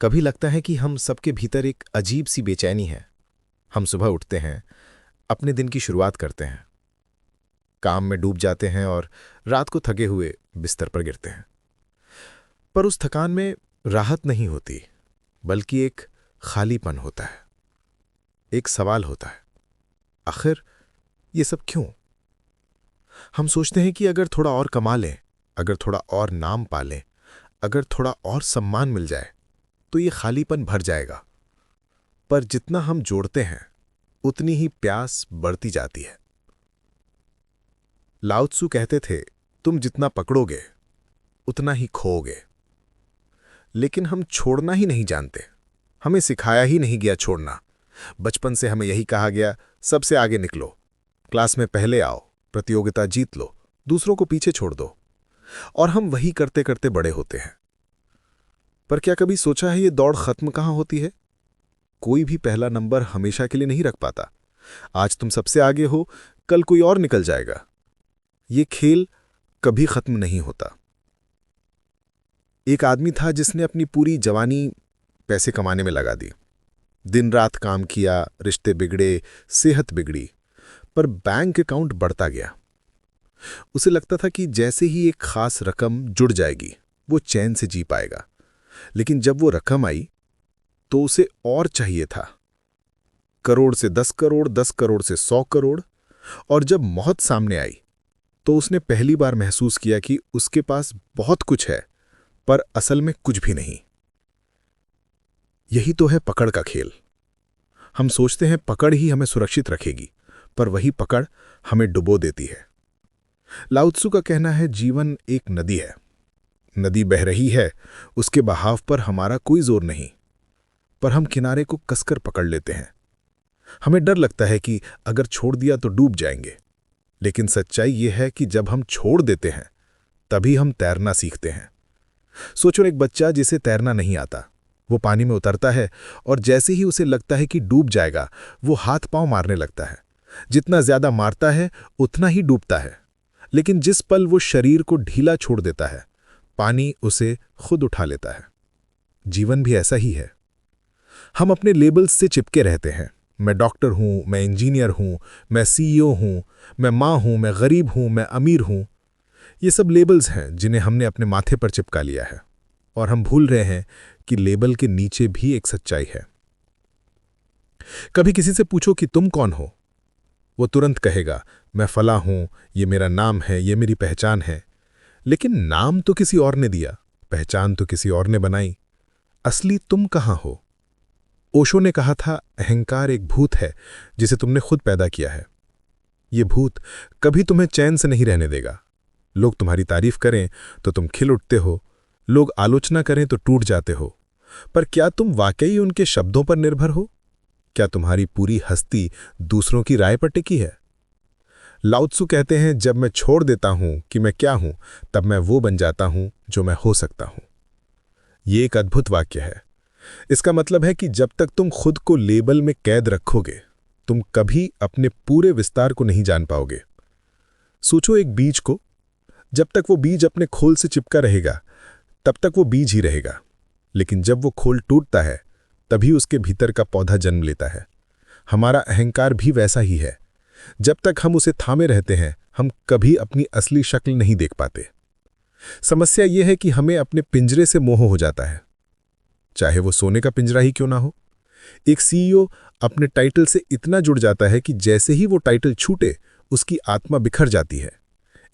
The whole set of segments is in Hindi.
कभी लगता है कि हम सबके भीतर एक अजीब सी बेचैनी है। हम सुबह उठते हैं, अपने दिन की शुरुआत करते हैं, काम में डूब जाते हैं और रात को थके हुए बिस्तर पर गिरते हैं। पर उस थकान में राहत नहीं होती, बल्कि एक खालीपन होता है। एक सवाल होता है, आखिर ये सब क्यों? हम सोचते हैं कि अगर थोड़ा और कमा लें, अगर थोड़ा और नाम पा लें, अगर थोड़ा और सम्मान मिल जाए तो ये खालीपन भर जाएगा। पर जितना हम जोड़ते हैं उतनी ही प्यास बढ़ती जाती है। लाओ त्सु कहते थे, तुम जितना पकड़ोगे उतना ही खोओगे। लेकिन हम छोड़ना ही नहीं जानते। हमें सिखाया ही नहीं गया छोड़ना। बचपन से हमें यही कहा गया, सबसे आगे निकलो, क्लास में पहले आओ, प्रतियोगिता जीत लो, दूसरों को पीछे छोड़ दो। और हम वही करते करते बड़े होते हैं। पर क्या कभी सोचा है ये दौड़ खत्म कहाँ होती है? कोई भी पहला नंबर हमेशा के लिए नहीं रख पाता। आज तुम सबसे आगे हो, कल कोई और निकल जाएगा। ये खेल कभी खत्म नहीं होता। एक आदमी था जिसने अपनी पूरी जवानी पैसे कमाने में लगा दी। दिन रात काम किया, रिश्ते बिगड़े, सेहत बिगड़ी, पर बैंक अकाउंट बढ़ता गया। उसे लगता था कि जैसे ही एक खास रकम जुड़ जाएगी वो चैन से जी पाएगा। लेकिन जब वो रकम आई तो उसे और चाहिए था। करोड़ से 10 करोड़, 10 करोड़ से 100 करोड़। और जब मौत सामने आई तो उसने पहली बार महसूस किया कि उसके पास बहुत कुछ है, पर असल में कुछ भी नहीं। यही तो है पकड़ का खेल। हम सोचते हैं पकड़ ही हमें सुरक्षित रखेगी, पर वही पकड़ हमें डुबो देती है। लाओ त्सु का कहना है, जीवन एक नदी है। नदी बह रही है, उसके बहाव पर हमारा कोई जोर नहीं, पर हम किनारे को कसकर पकड़ लेते हैं। हमें डर लगता है कि अगर छोड़ दिया तो डूब जाएंगे। लेकिन सच्चाई यह है कि जब हम छोड़ देते हैं तभी हम तैरना सीखते हैं। सोचो, एक बच्चा जिसे तैरना नहीं आता, वो पानी में उतरता है और जैसे ही उसे लगता है कि डूब जाएगा वो हाथ पांव मारने लगता है। जितना ज्यादा मारता है उतना ही डूबता है। लेकिन जिस पल वो शरीर को ढीला छोड़ देता है, पानी उसे खुद उठा लेता है। जीवन भी ऐसा ही है। हम अपने लेबल्स से चिपके रहते हैं। मैं डॉक्टर हूं, मैं इंजीनियर हूं, मैं सीईओ हूं, मैं मां हूं, मैं गरीब हूं, मैं अमीर हूं। ये सब लेबल्स हैं जिन्हें हमने अपने माथे पर चिपका लिया है। और हम भूल रहे हैं कि लेबल के नीचे भी एक सच्चाई है। कभी किसी से पूछो कि तुम कौन हो, वो तुरंत कहेगा, मैं फला हूं, ये मेरा नाम है, ये मेरी पहचान है। लेकिन नाम तो किसी और ने दिया, पहचान तो किसी और ने बनाई। असली तुम कहां हो? ओशो ने कहा था, अहंकार एक भूत है जिसे तुमने खुद पैदा किया है। ये भूत कभी तुम्हें चैन से नहीं रहने देगा। लोग तुम्हारी तारीफ करें तो तुम खिल उठते हो, लोग आलोचना करें तो टूट जाते हो। पर क्या तुम वाकई उनके शब्दों पर निर्भर हो? क्या तुम्हारी पूरी हस्ती दूसरों की राय पर टिकी है? लाओ त्सु कहते हैं, जब मैं छोड़ देता हूं कि मैं क्या हूं, तब मैं वो बन जाता हूं जो मैं हो सकता हूं। ये एक अद्भुत वाक्य है। इसका मतलब है कि जब तक तुम खुद को लेबल में कैद रखोगे, तुम कभी अपने पूरे विस्तार को नहीं जान पाओगे। सोचो एक बीज को, जब तक वो बीज अपने खोल से चिपका रहेगा तब तक वो बीज ही रहेगा। लेकिन जब वो खोल टूटता है तभी उसके भीतर का पौधा जन्म लेता है। हमारा अहंकार भी वैसा ही है। जब तक हम उसे थामे रहते हैं हम कभी अपनी असली शक्ल नहीं देख पाते। समस्या यह है कि हमें अपने पिंजरे से मोह हो जाता है, चाहे वो सोने का पिंजरा ही क्यों ना हो। एक सीईओ अपने टाइटल से इतना जुड़ जाता है कि जैसे ही वो टाइटल छूटे उसकी आत्मा बिखर जाती है।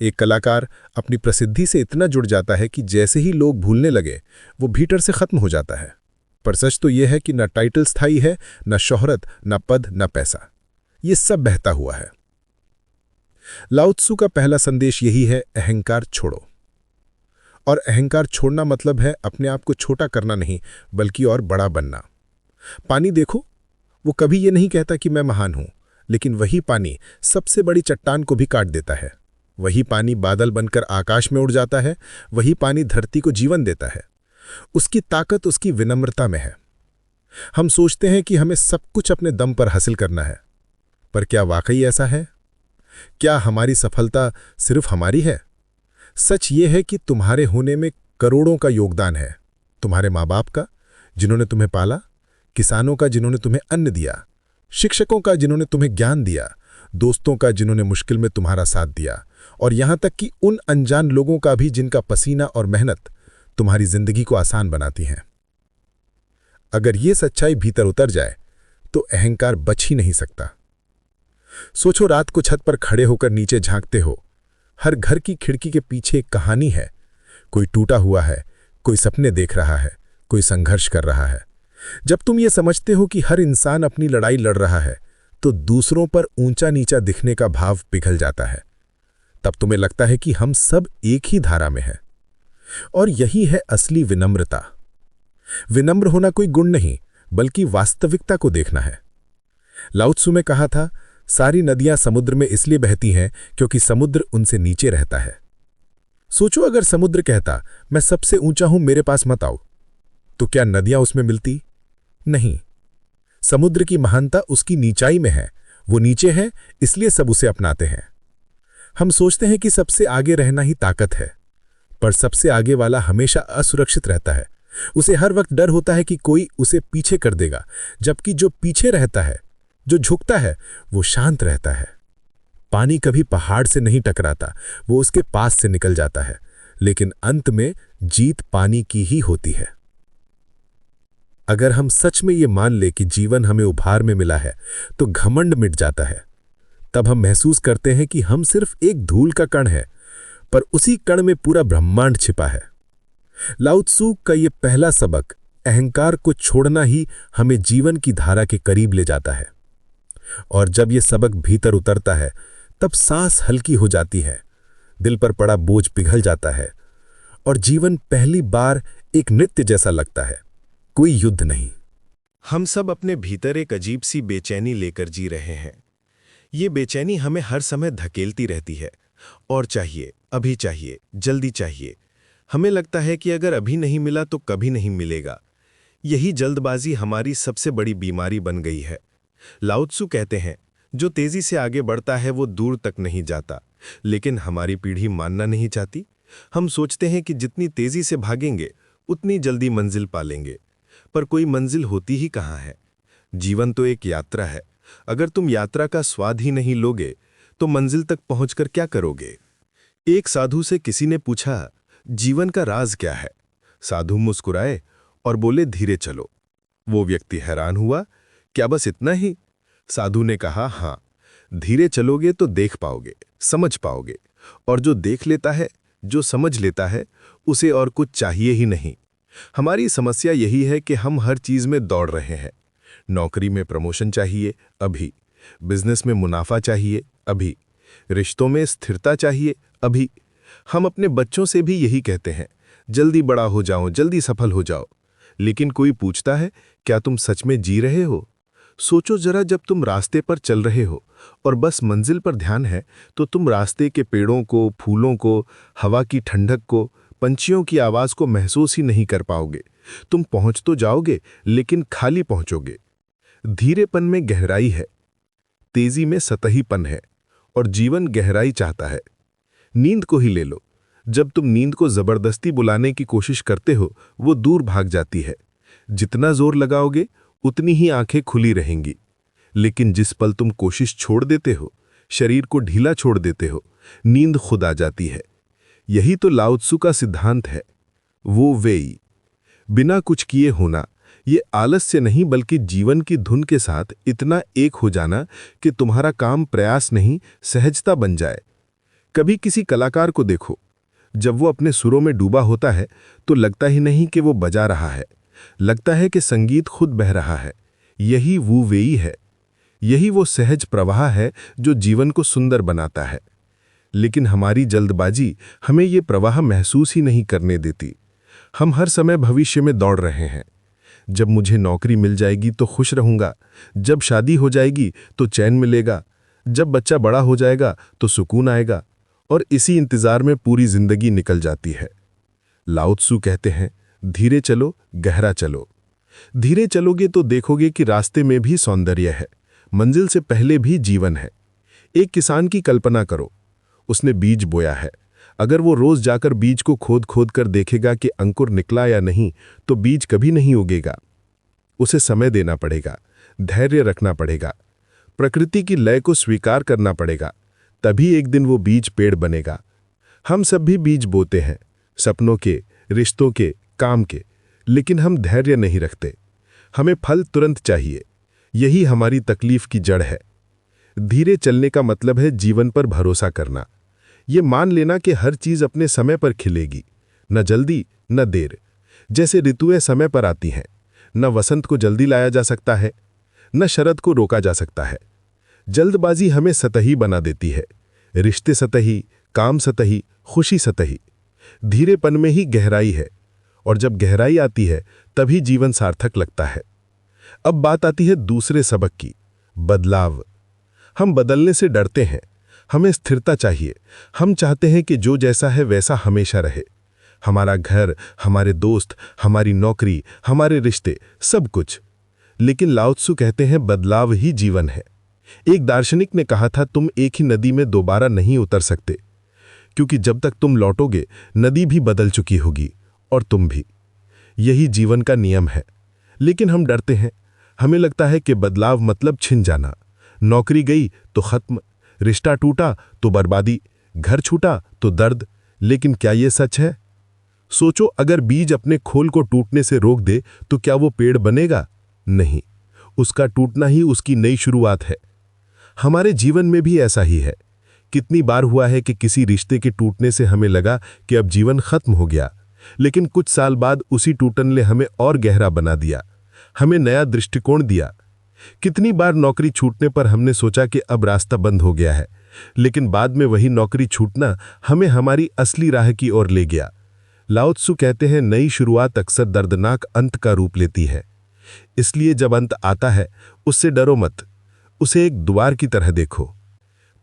एक कलाकार अपनी प्रसिद्धि से इतना जुड़ जाता है कि जैसे ही लोग भूलने लगे वो भीतर से खत्म हो जाता है। पर सच तो यह है कि न टाइटल स्थायी है, न शोहरत, न पद, न पैसा। ये सब बहता हुआ है। लाओ त्सु का पहला संदेश यही है, अहंकार छोड़ो। और अहंकार छोड़ना मतलब है अपने आप को छोटा करना नहीं, बल्कि और बड़ा बनना। पानी देखो, वो कभी ये नहीं कहता कि मैं महान हूं, लेकिन वही पानी सबसे बड़ी चट्टान को भी काट देता है। वही पानी बादल बनकर आकाश में उड़ जाता है। वही पानी धरती को जीवन देता है। उसकी ताकत उसकी विनम्रता में है। हम सोचते हैं कि हमें सब कुछ अपने दम पर हासिल करना है, पर क्या वाकई ऐसा है? क्या हमारी सफलता सिर्फ हमारी है? सच ये है कि तुम्हारे होने में करोड़ों का योगदान है। तुम्हारे माँ बाप का, जिन्होंने तुम्हें पाला, किसानों का जिन्होंने तुम्हें अन्न दिया, शिक्षकों का जिन्होंने तुम्हें ज्ञान दिया, दोस्तों का जिन्होंने मुश्किल में तुम्हारा साथ दिया, और यहां तक कि उन अनजान लोगों का भी जिनका पसीना और मेहनत तुम्हारी जिंदगी को आसान बनाती हैं। अगर ये सच्चाई भीतर उतर जाए तो अहंकार बच ही नहीं सकता। सोचो, रात को छत पर खड़े होकर नीचे झांकते हो। हर घर की खिड़की के पीछे एक कहानी है। कोई टूटा हुआ है, कोई सपने देख रहा है, कोई संघर्ष कर रहा है। जब तुम ये समझते हो कि हर इंसान अपनी लड़ाई लड़ रहा है, तो दूसरों पर ऊंचा नीचा दिखने का भाव पिघल जाता है। तब तुम्हें लगता है कि हम सब एक ही धारा में हैं। और यही है असली विनम्रता। विनम्र होना कोई गुण नहीं, बल्कि वास्तविकता को देखना है। लाओ त्सु ने कहा था, सारी नदियां समुद्र में इसलिए बहती हैं क्योंकि समुद्र उनसे नीचे रहता है। सोचो, अगर समुद्र कहता, मैं सबसे ऊंचा हूं, मेरे पास मत आओ, तो क्या नदियां उसमें मिलती? नहीं। समुद्र की महानता उसकी नीचाई में है। वो नीचे है, इसलिए सब उसे अपनाते हैं। हम सोचते हैं कि सबसे आगे रहना ही ताकत है, पर सबसे आगे वाला हमेशा असुरक्षित रहता है। उसे हर वक्त डर होता है कि कोई उसे पीछे कर देगा, जबकि जो पीछे रहता है, जो झुकता है, वो शांत रहता है। पानी कभी पहाड़ से नहीं टकराता, वो उसके पास से निकल जाता है, लेकिन अंत में जीत पानी की ही होती है। अगर हम सच में ये मान ले कि जीवन हमें उपहार में मिला है, तो घमंड मिट जाता है। तब हम महसूस करते हैं कि हम सिर्फ एक धूल का कण है, पर उसी कण में पूरा ब्रह्मांड छिपा है। लाओ त्सु का ये पहला सबक, अहंकार को छोड़ना, ही हमें जीवन की धारा के करीब ले जाता है। और जब ये सबक भीतर उतरता है, तब सांस हल्की हो जाती है, दिल पर पड़ा बोझ पिघल जाता है, और जीवन पहली बार एक नृत्य जैसा लगता है, कोई युद्ध नहीं। हम सब अपने भीतर एक अजीब सी बेचैनी लेकर जी रहे हैं। ये बेचैनी हमें हर समय धकेलती रहती है, और चाहिए, अभी चाहिए, जल्दी चाहिए। हमें लगता है कि अगर अभी नहीं मिला तो कभी नहीं मिलेगा। यही जल्दबाजी हमारी सबसे बड़ी बीमारी बन गई है। लाओ त्सु कहते हैं, जो तेजी से आगे बढ़ता है वो दूर तक नहीं जाता। लेकिन हमारी पीढ़ी मानना नहीं चाहती। हम सोचते हैं कि जितनी तेजी से भागेंगे उतनी जल्दी मंजिल पालेंगे, पर कोई मंजिल होती ही कहाँ है। जीवन तो एक यात्रा है। अगर तुम यात्रा का स्वाद ही नहीं लोगे तो मंजिल तक पहुंचकर क्या करोगे? एक साधु से किसी ने पूछा, जीवन का राज क्या है? साधु मुस्कुराए और बोले, धीरे चलो। वो व्यक्ति हैरान हुआ, क्या बस इतना ही? साधु ने कहा, हाँ, धीरे चलोगे तो देख पाओगे, समझ पाओगे, और जो देख लेता है, जो समझ लेता है, उसे और कुछ चाहिए ही नहीं। हमारी समस्या यही है कि हम हर चीज में दौड़ रहे हैं। नौकरी में प्रमोशन चाहिए, अभी। बिजनेस में मुनाफा चाहिए, अभी। रिश्तों में स्थिरता चाहिए, अभी। हम अपने बच्चों से भी यही कहते हैं, जल्दी बड़ा हो जाओ, जल्दी सफल हो जाओ। लेकिन कोई पूछता है, क्या तुम सच में जी रहे हो? सोचो जरा, जब तुम रास्ते पर चल रहे हो और बस मंजिल पर ध्यान है, तो तुम रास्ते के पेड़ों को, फूलों को, हवा की ठंडक को, पंछियों की आवाज को महसूस ही नहीं कर पाओगे। तुम पहुंच तो जाओगे, लेकिन खाली पहुंचोगे। धीरेपन में गहराई है, तेजी में सतहीपन है, और जीवन गहराई चाहता है। नींद को ही ले लो। जब तुम नींद को जबरदस्ती बुलाने की कोशिश करते हो, वो दूर भाग जाती है। जितना जोर लगाओगे उतनी ही आंखें खुली रहेंगी। लेकिन जिस पल तुम कोशिश छोड़ देते हो, शरीर को ढीला छोड़ देते हो, नींद खुद आ जाती है। यही तो लाओ त्सु का सिद्धांत है, वो वेई, बिना कुछ किए होना। ये आलस्य नहीं, बल्कि जीवन की धुन के साथ इतना एक हो जाना कि तुम्हारा काम प्रयास नहीं, सहजता बन जाए। कभी किसी कलाकार को देखो, जब वो अपने सुरों में डूबा होता है तो लगता ही नहीं कि वो बजा रहा है, लगता है कि संगीत खुद बह रहा है। यही वो वेई है, यही वो सहज प्रवाह है जो जीवन को सुंदर बनाता है। लेकिन हमारी जल्दबाजी हमें ये प्रवाह महसूस ही नहीं करने देती। हम हर समय भविष्य में दौड़ रहे हैं। जब मुझे नौकरी मिल जाएगी तो खुश रहूंगा, जब शादी हो जाएगी तो चैन मिलेगा, जब बच्चा बड़ा हो जाएगा तो सुकून आएगा, और इसी इंतजार में पूरी जिंदगी निकल जाती है। लाओ त्सु कहते हैं, धीरे चलो, गहरा चलो। धीरे चलोगे तो देखोगे कि रास्ते में भी सौंदर्य है, मंजिल से पहले भी जीवन है। एक किसान की कल्पना करो, उसने बीज बोया है, अगर वो रोज जाकर बीज को खोद खोद कर देखेगा कि अंकुर निकला या नहीं, तो बीज कभी नहीं उगेगा। उसे समय देना पड़ेगा, धैर्य रखना पड़ेगा, प्रकृति की लय को स्वीकार करना पड़ेगा, तभी एक दिन वो बीज पेड़ बनेगा। हम सब भी बीज बोते हैं, सपनों के, रिश्तों के, काम के, लेकिन हम धैर्य नहीं रखते। हमें फल तुरंत चाहिए। यही हमारी तकलीफ की जड़ है। धीरे चलने का मतलब है जीवन पर भरोसा करना। ये मान लेना कि हर चीज अपने समय पर खिलेगी, न जल्दी न देर। जैसे ऋतुएं समय पर आती हैं, न वसंत को जल्दी लाया जा सकता है, न शरद को रोका जा सकता है। जल्दबाजी हमें सतही बना देती है। रिश्ते सतही, काम सतही, खुशी सतही। धीरेपन में ही गहराई है, और जब गहराई आती है तभी जीवन सार्थक लगता है। अब बात आती है दूसरे सबक की, बदलाव। हम बदलने से डरते हैं। हमें स्थिरता चाहिए। हम चाहते हैं कि जो जैसा है वैसा हमेशा रहे। हमारा घर, हमारे दोस्त, हमारी नौकरी, हमारे रिश्ते, सब कुछ। लेकिन लाओ त्सु कहते हैं बदलाव ही जीवन है। एक दार्शनिक ने कहा था, तुम एक ही नदी में दोबारा नहीं उतर सकते, क्योंकि जब तक तुम लौटोगे नदी भी बदल चुकी होगी और तुम भी। यही जीवन का नियम है। लेकिन हम डरते हैं। हमें लगता है कि बदलाव मतलब छिन जाना। नौकरी गई तो खत्म, रिश्ता टूटा तो बर्बादी, घर छूटा तो दर्द। लेकिन क्या यह सच है? सोचो, अगर बीज अपने खोल को टूटने से रोक दे तो क्या वो पेड़ बनेगा? नहीं, उसका टूटना ही उसकी नई शुरुआत है। हमारे जीवन में भी ऐसा ही है। कितनी बार हुआ है कि किसी रिश्ते के टूटने से हमें लगा कि अब जीवन खत्म हो गया, लेकिन कुछ साल बाद उसी टूटन ने हमें और गहरा बना दिया, हमें नया दृष्टिकोण दिया। कितनी बार नौकरी छूटने पर हमने सोचा कि अब रास्ता बंद हो गया है, लेकिन बाद में वही नौकरी छूटना हमें हमारी असली राह की ओर ले गया। लाओ त्सु कहते हैं, नई शुरुआत अक्सर दर्दनाक अंत का रूप लेती है। इसलिए जब अंत आता है उससे डरो मत। उसे एक द्वार की तरह देखो।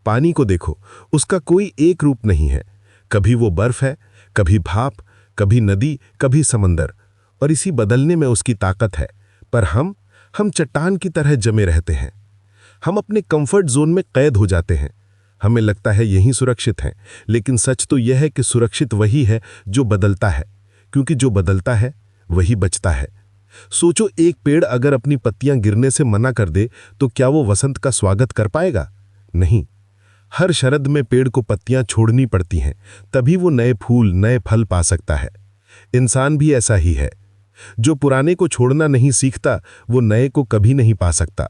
पानी को देखो, उसका कोई एक रूप नहीं है। कभी वो बर्फ है, कभी भाप, कभी नदी, कभी समंदर, और इसी बदलने में उसकी ताकत है। पर हम चट्टान की तरह जमे रहते हैं। हम अपने कंफर्ट जोन में कैद हो जाते हैं। हमें लगता है यही सुरक्षित है, लेकिन सच तो यह है कि सुरक्षित वही है जो बदलता है, क्योंकि जो बदलता है वही बचता है। सोचो, एक पेड़ अगर अपनी पत्तियां गिरने से मना कर दे तो क्या वो वसंत का स्वागत कर पाएगा? नहीं। हर शरद में पेड़ को पत्तियां छोड़नी पड़ती हैं, तभी वो नए फूल, नए फल पा सकता है। इंसान भी ऐसा ही है। जो पुराने को छोड़ना नहीं सीखता वो नए को कभी नहीं पा सकता।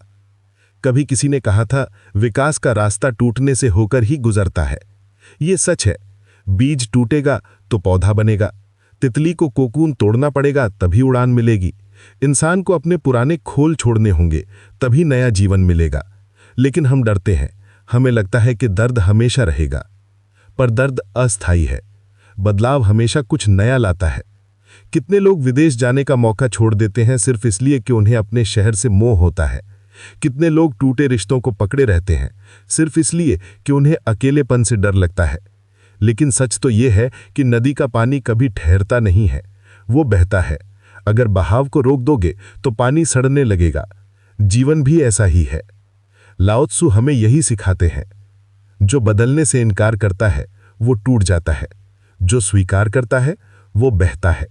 कभी किसी ने कहा था, विकास का रास्ता टूटने से होकर ही गुजरता है। ये सच है। बीज टूटेगा तो पौधा बनेगा। तितली को कोकून तोड़ना पड़ेगा तभी उड़ान मिलेगी। इंसान को अपने पुराने खोल छोड़ने होंगे तभी नया जीवन मिलेगा। लेकिन हम डरते हैं। हमें लगता है कि दर्द हमेशा रहेगा, पर दर्द अस्थायी है। बदलाव हमेशा कुछ नया लाता है। कितने लोग विदेश जाने का मौका छोड़ देते हैं सिर्फ इसलिए कि उन्हें अपने शहर से मोह होता है। कितने लोग टूटे रिश्तों को पकड़े रहते हैं सिर्फ इसलिए कि उन्हें अकेलेपन से डर लगता है। लेकिन सच तो यह है कि नदी का पानी कभी ठहरता नहीं है, वो बहता है। अगर बहाव को रोक दोगे तो पानी सड़ने लगेगा। जीवन भी ऐसा ही है। लाओ त्सु हमें यही सिखाते हैं। जो बदलने से इनकार करता है वो टूट जाता है, जो स्वीकार करता है वो बहता है।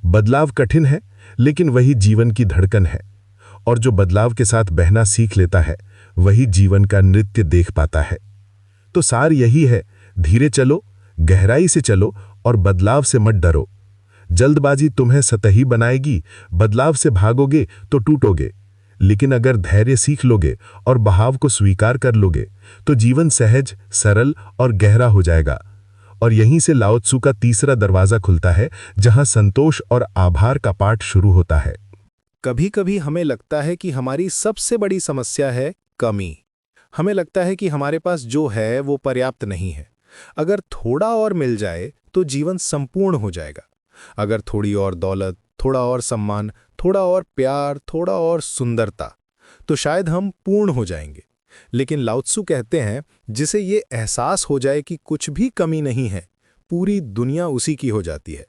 बदलाव कठिन है, लेकिन वही जीवन की धड़कन है। और जो बदलाव के साथ बहना सीख लेता है वही जीवन का नृत्य देख पाता है। तो सार यही है, धीरे चलो, गहराई से चलो और बदलाव से मत डरो। जल्दबाजी तुम्हें सतही बनाएगी, बदलाव से भागोगे तो टूटोगे। लेकिन अगर धैर्य सीख लोगे और बहाव को स्वीकार कर लोगे तो जीवन सहज, सरल और गहरा हो जाएगा। और यहीं से लाओ त्सु का तीसरा दरवाजा खुलता है, जहां संतोष और आभार का पाठ शुरू होता है। कभी कभी हमें लगता है कि हमारी सबसे बड़ी समस्या है कमी। हमें लगता है कि हमारे पास जो है वो पर्याप्त नहीं है। अगर थोड़ा और मिल जाए तो जीवन संपूर्ण हो जाएगा। अगर थोड़ी और दौलत, थोड़ा और सम्मान, थोड़ा और प्यार, थोड़ा और सुंदरता, तो शायद हम पूर्ण हो जाएंगे। लेकिन लाओ त्सु कहते हैं, जिसे ये एहसास हो जाए कि कुछ भी कमी नहीं है, पूरी दुनिया उसी की हो जाती है।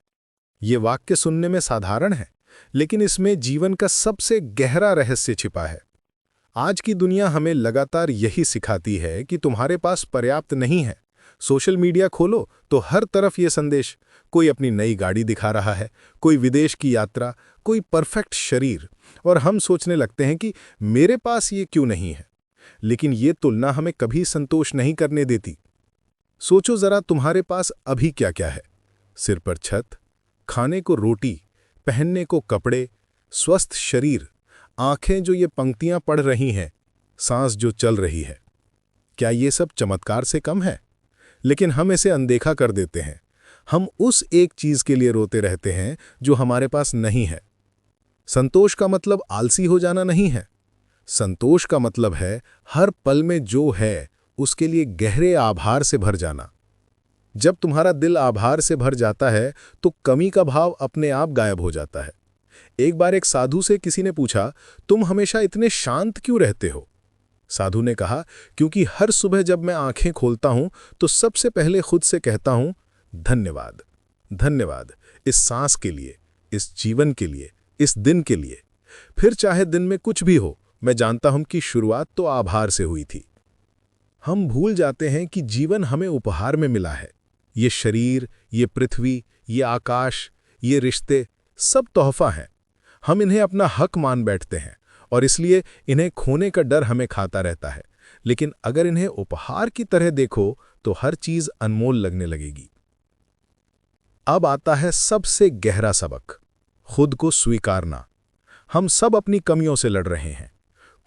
ये वाक्य सुनने में साधारण है, लेकिन इसमें जीवन का सबसे गहरा रहस्य छिपा है। आज की दुनिया हमें लगातार यही सिखाती है कि तुम्हारे पास पर्याप्त नहीं है, सोशल मीडिया खोलो तो हर तरफ ये संदेश, कोई अपनी नई गाड़ी दिखा रहा है, कोई विदेश की यात्रा, कोई परफेक्ट शरीर, और हम सोचने लगते हैं कि मेरे पास ये क्यों नहीं है। लेकिन ये तुलना हमें कभी संतोष नहीं करने देती। सोचो जरा, तुम्हारे पास अभी क्या क्या है? सिर पर छत, खाने को रोटी, पहनने को कपड़े, स्वस्थ शरीर, आंखें जो ये पंक्तियां पढ़ रही हैं, सांस जो चल रही है। क्या ये सब चमत्कार से कम है? लेकिन हम इसे अनदेखा कर देते हैं। हम उस एक चीज के लिए रोते रहते हैं जो हमारे पास नहीं है। संतोष का मतलब आलसी हो जाना नहीं है। संतोष का मतलब है हर पल में जो है उसके लिए गहरे आभार से भर जाना। जब तुम्हारा दिल आभार से भर जाता है तो कमी का भाव अपने आप गायब हो जाता है। एक बार एक साधु से किसी ने पूछा, तुम हमेशा इतने शांत क्यों रहते हो? साधु ने कहा, क्योंकि हर सुबह जब मैं आंखें खोलता हूं तो सबसे पहले खुद से कहता हूं, धन्यवाद, धन्यवाद इस सांस के लिए, इस जीवन के लिए, इस दिन के लिए। फिर चाहे दिन में कुछ भी हो, मैं जानता हूं कि शुरुआत तो आभार से हुई थी। हम भूल जाते हैं कि जीवन हमें उपहार में मिला है। ये शरीर, ये पृथ्वी, ये आकाश, ये रिश्ते सब तोहफा हैं। हम इन्हें अपना हक मान बैठते हैं और इसलिए इन्हें खोने का डर हमें खाता रहता है। लेकिन अगर इन्हें उपहार की तरह देखो तो हर चीज अनमोल लगने लगेगी। अब आता है सबसे गहरा सबक, खुद को स्वीकारना। हम सब अपनी कमियों से लड़ रहे हैं।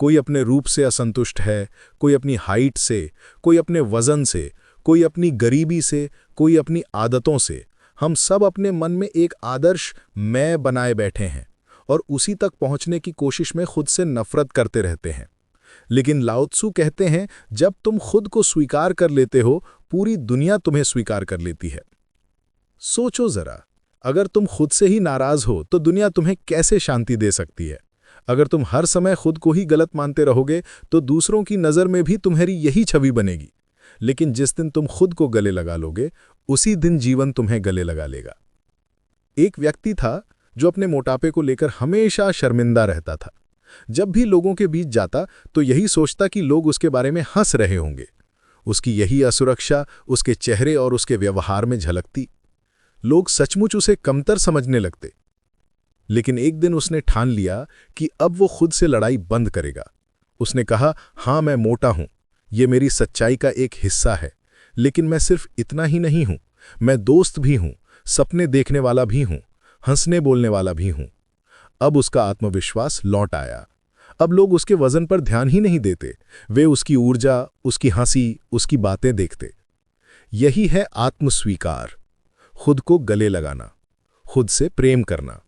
कोई अपने रूप से असंतुष्ट है, कोई अपनी हाइट से, कोई अपने वजन से, कोई अपनी गरीबी से, कोई अपनी आदतों से। हम सब अपने मन में एक आदर्श मैं बनाए बैठे हैं और उसी तक पहुंचने की कोशिश में खुद से नफरत करते रहते हैं। लेकिन लाओ त्सु कहते हैं, जब तुम खुद को स्वीकार कर लेते हो, पूरी दुनिया तुम्हें स्वीकार कर लेती है। सोचो जरा, अगर तुम खुद से ही नाराज हो तो दुनिया तुम्हें कैसे शांति दे सकती है? अगर तुम हर समय खुद को ही गलत मानते रहोगे तो दूसरों की नज़र में भी तुम्हारी यही छवि बनेगी। लेकिन जिस दिन तुम खुद को गले लगा लोगे, उसी दिन जीवन तुम्हें गले लगा लेगा। एक व्यक्ति था जो अपने मोटापे को लेकर हमेशा शर्मिंदा रहता था। जब भी लोगों के बीच जाता तो यही सोचता कि लोग उसके बारे में हंस रहे होंगे। उसकी यही असुरक्षा उसके चेहरे और उसके व्यवहार में झलकती। लोग सचमुच उसे कमतर समझने लगते। लेकिन एक दिन उसने ठान लिया कि अब वो खुद से लड़ाई बंद करेगा। उसने कहा, हाँ मैं मोटा हूं, ये मेरी सच्चाई का एक हिस्सा है, लेकिन मैं सिर्फ इतना ही नहीं हूं, मैं दोस्त भी हूं, सपने देखने वाला भी हूं, हंसने बोलने वाला भी हूं। अब उसका आत्मविश्वास लौट आया। अब लोग उसके वजन पर ध्यान ही नहीं देते, वे उसकी ऊर्जा, उसकी हंसी, उसकी बातें देखते। यही है आत्मस्वीकार, खुद को गले लगाना, खुद से प्रेम करना।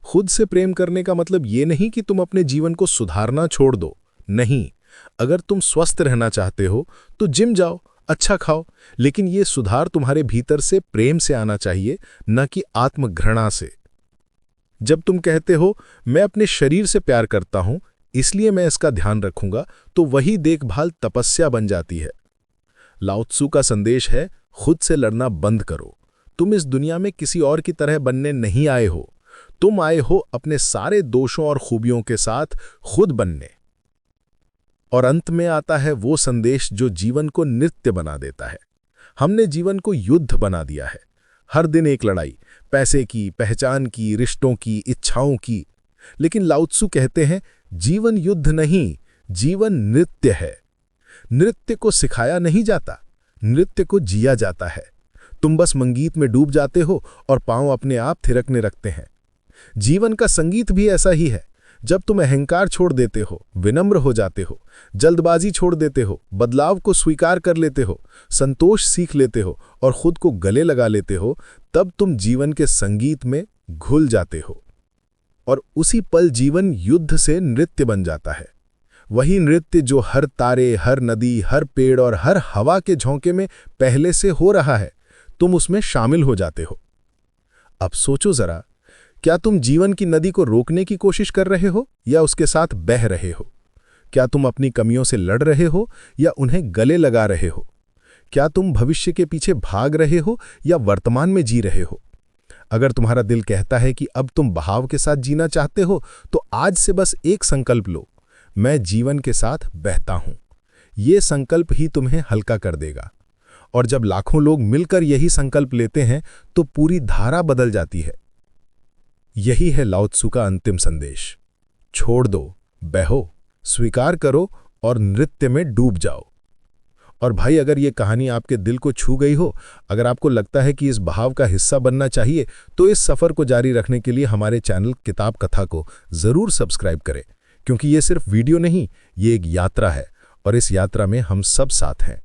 खुद से प्रेम करने का मतलब ये नहीं कि तुम अपने जीवन को सुधारना छोड़ दो। नहीं, अगर तुम स्वस्थ रहना चाहते हो तो जिम जाओ, अच्छा खाओ, लेकिन ये सुधार तुम्हारे भीतर से प्रेम से आना चाहिए, न कि आत्मघृणा से। जब तुम कहते हो मैं अपने शरीर से प्यार करता हूं इसलिए मैं इसका ध्यान रखूंगा, तो वही देखभाल तपस्या बन जाती है। लाओ त्सु का संदेश है, खुद से लड़ना बंद करो। तुम इस दुनिया में किसी और की तरह बनने नहीं आए हो, तुम आए हो अपने सारे दोषों और खूबियों के साथ खुद बनने। और अंत में आता है वो संदेश जो जीवन को नृत्य बना देता है। हमने जीवन को युद्ध बना दिया है। हर दिन एक लड़ाई, पैसे की, पहचान की, रिश्तों की, इच्छाओं की। लेकिन लाओ त्सु कहते हैं, जीवन युद्ध नहीं, जीवन नृत्य है। नृत्य को सिखाया नहीं जाता, नृत्य को जिया जाता है। तुम बस संगीत में डूब जाते हो और पांव अपने आप थिरकने रखते हैं। जीवन का संगीत भी ऐसा ही है। जब तुम अहंकार छोड़ देते हो, विनम्र हो जाते हो, जल्दबाजी छोड़ देते हो, बदलाव को स्वीकार कर लेते हो, संतोष सीख लेते हो और खुद को गले लगा लेते हो, तब तुम जीवन के संगीत में घुल जाते हो। और उसी पल जीवन युद्ध से नृत्य बन जाता है। वही नृत्य जो हर तारे, हर नदी, हर पेड़ और हर हवा के झोंके में पहले से हो रहा है। तुम उसमें शामिल हो जाते हो। अब सोचो जरा, क्या तुम जीवन की नदी को रोकने की कोशिश कर रहे हो या उसके साथ बह रहे हो? क्या तुम अपनी कमियों से लड़ रहे हो या उन्हें गले लगा रहे हो? क्या तुम भविष्य के पीछे भाग रहे हो या वर्तमान में जी रहे हो? अगर तुम्हारा दिल कहता है कि अब तुम बहाव के साथ जीना चाहते हो, तो आज से बस एक संकल्प लो, मैं जीवन के साथ बहता हूं। ये संकल्प ही तुम्हें हल्का कर देगा। और जब लाखों लोग मिलकर यही संकल्प लेते हैं तो पूरी धारा बदल जाती है। यही है लाओ त्सु का अंतिम संदेश। छोड़ दो, बहो, स्वीकार करो और नृत्य में डूब जाओ। और भाई, अगर ये कहानी आपके दिल को छू गई हो, अगर आपको लगता है कि इस बहाव का हिस्सा बनना चाहिए, तो इस सफ़र को जारी रखने के लिए हमारे चैनल किताब कथा को ज़रूर सब्सक्राइब करें, क्योंकि ये सिर्फ वीडियो नहीं, ये एक यात्रा है और इस यात्रा में हम सब साथ हैं।